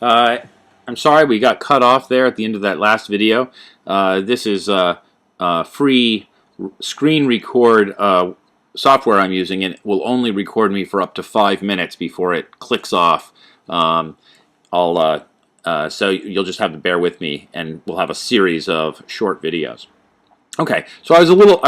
Uh, I'm sorry we got cut off there at the end of that last video. This is free screen record software I'm using, and it will only record me for up to 5 minutes before it clicks off. So you'll just have to bear with me, and we'll have a series of short videos. Okay, so I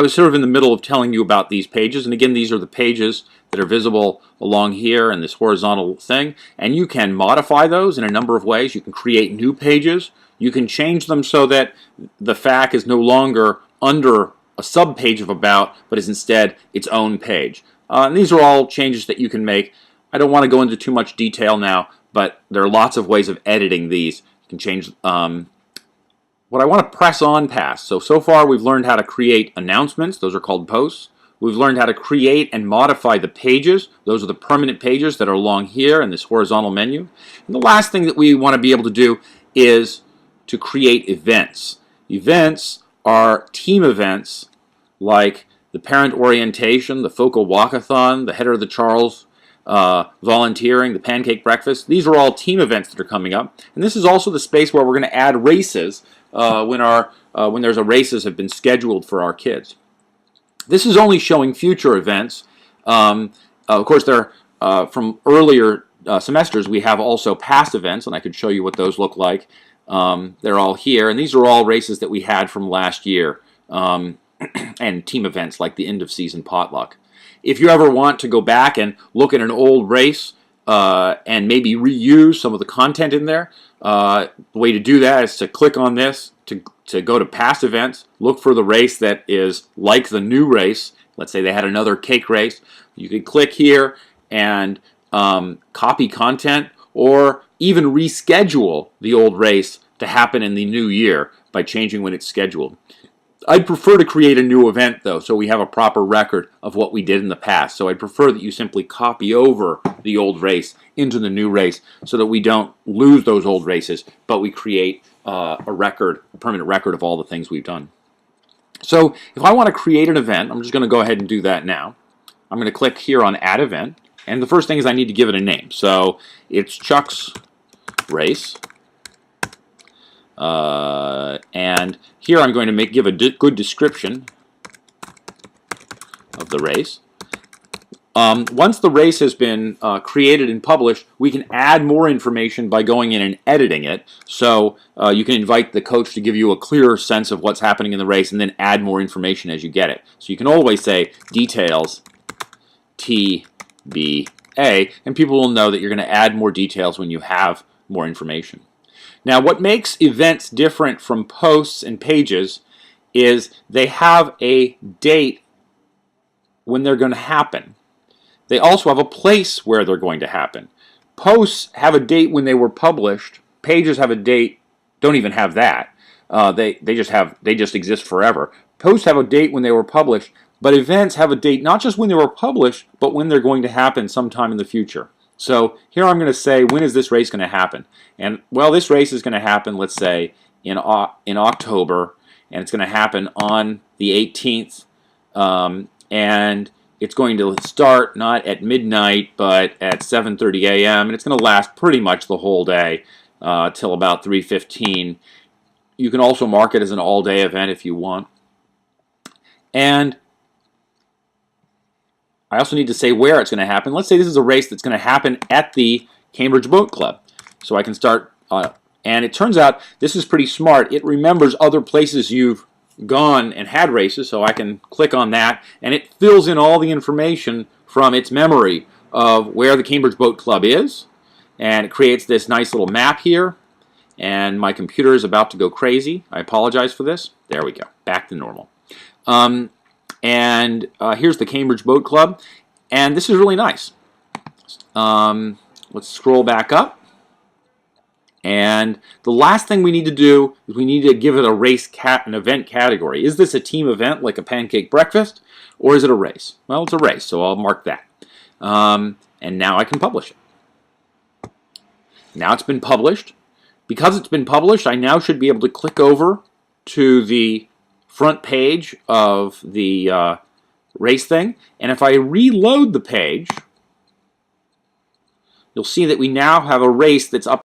was sort of in the middle of telling you about these pages, and again, these are the pages that are visible along here in this horizontal thing, and you can modify those in a number of ways. You can create new pages. You can change them so that the FAQ is no longer under a subpage of About, but is instead its own page. And these are all changes that you can make. I don't want to go into too much detail now, but there are lots of ways of editing these. You can change what I want to press on past. So far we've learned how to create announcements. Those are called posts. We've learned how to create and modify the pages. Those are the permanent pages that are along here in this horizontal menu. And the last thing that we want to be able to do is to create events. Events are team events like the parent orientation, the focal walkathon, the header of the Charles, volunteering, the pancake breakfast. These are all team events that are coming up. And this is also the space where we're going to add races when there's a races have been scheduled for our kids. This is only showing future events. Of course, from earlier semesters, we have also past events, and I could show you what those look like. They're all here, and these are all races that we had from last year, and team events like the end of season potluck. If you ever want to go back and look at an old race and maybe reuse some of the content in there, the way to do that is to click on this to go to past events, look for the race that is like the new race. Let's say they had another cake race. You could click here and copy content, or even reschedule the old race to happen in the new year by changing when it's scheduled. I'd prefer to create a new event, though, so we have a proper record of what we did in the past. So I'd prefer that you simply copy over the old race into the new race so that we don't lose those old races, but we create a permanent record of all the things we've done. So if I want to create an event, I'm just going to go ahead and do that now. I'm going to click here on Add Event, and the first thing is I need to give it a name. So it's Chuck's Race. And here I'm going to give a good description of the race. Once the race has been created and published, we can add more information by going in and editing it. So you can invite the coach to give you a clearer sense of what's happening in the race and then add more information as you get it. So you can always say details TBA, and people will know that you're going to add more details when you have more information. Now, what makes events different from posts and pages is they have a date when they're going to happen. They also have a place where they're going to happen. Posts have a date when they were published. Pages have a date, don't even have that. They just exist forever. Posts have a date when they were published, but events have a date not just when they were published, but when they're going to happen sometime in the future. So here I'm going to say, when is this race going to happen? And well, this race is going to happen, let's say, in October, and it's going to happen on the 18th, and it's going to start not at midnight, but at 7:30 a.m., and it's going to last pretty much the whole day till about 3:15. You can also mark it as an all-day event if you want. And I also need to say where it's going to happen. Let's say this is a race that's going to happen at the Cambridge Boat Club. So I can start, and it turns out this is pretty smart. It remembers other places you've gone and had races, so I can click on that, and it fills in all the information from its memory of where the Cambridge Boat Club is, and it creates this nice little map here, and my computer is about to go crazy. I apologize for this. There we go, back to normal. Here's the Cambridge Boat Club, and this is really nice. Let's scroll back up. And the last thing we need to do is we need to give it an event category. Is this a team event like a pancake breakfast, or is it a race? Well, it's a race, so I'll mark that. And now I can publish it. Now it's been published. Because it's been published, I now should be able to click over to the front page of the race thing, and if I reload the page, you'll see that we now have a race that's up